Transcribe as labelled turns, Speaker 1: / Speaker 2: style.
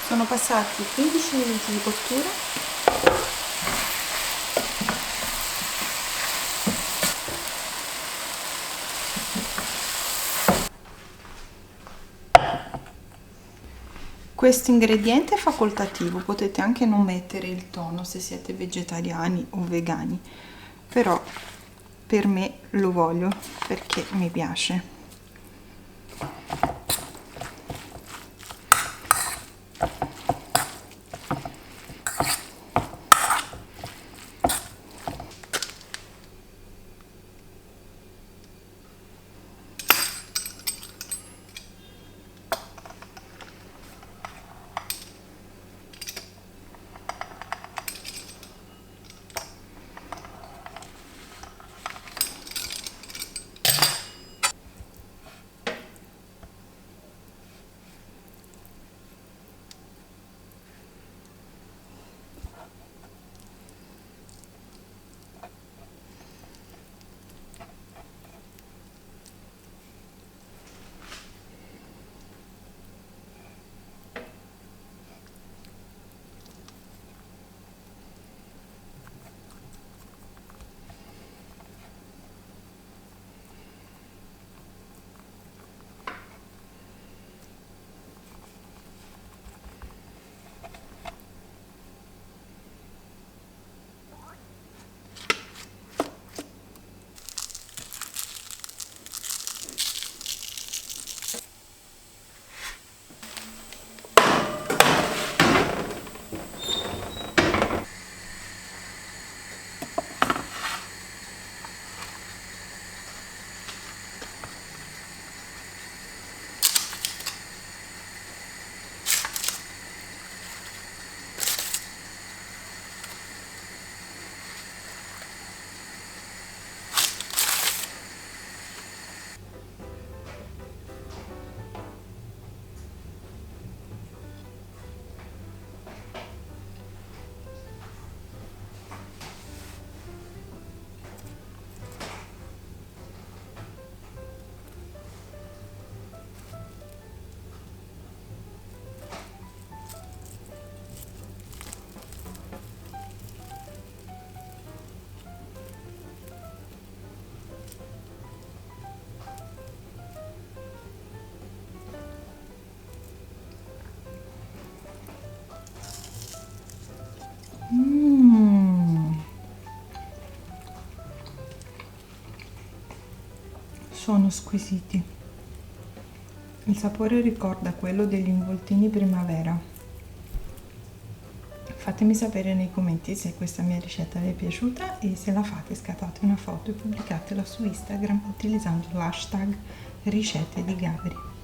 Speaker 1: Sono passati 15 minuti di cottura. Questo ingrediente è facoltativo, potete anche non mettere il tonno se siete vegetariani o vegani, però per me lo voglio perché mi piace. Sono squisiti. Il sapore ricorda quello degli involtini primavera. Fatemi sapere nei commenti se questa mia ricetta vi è piaciuta e se la fate scattate una foto e pubblicatela su Instagram utilizzando l'hashtag ricette di Gabri.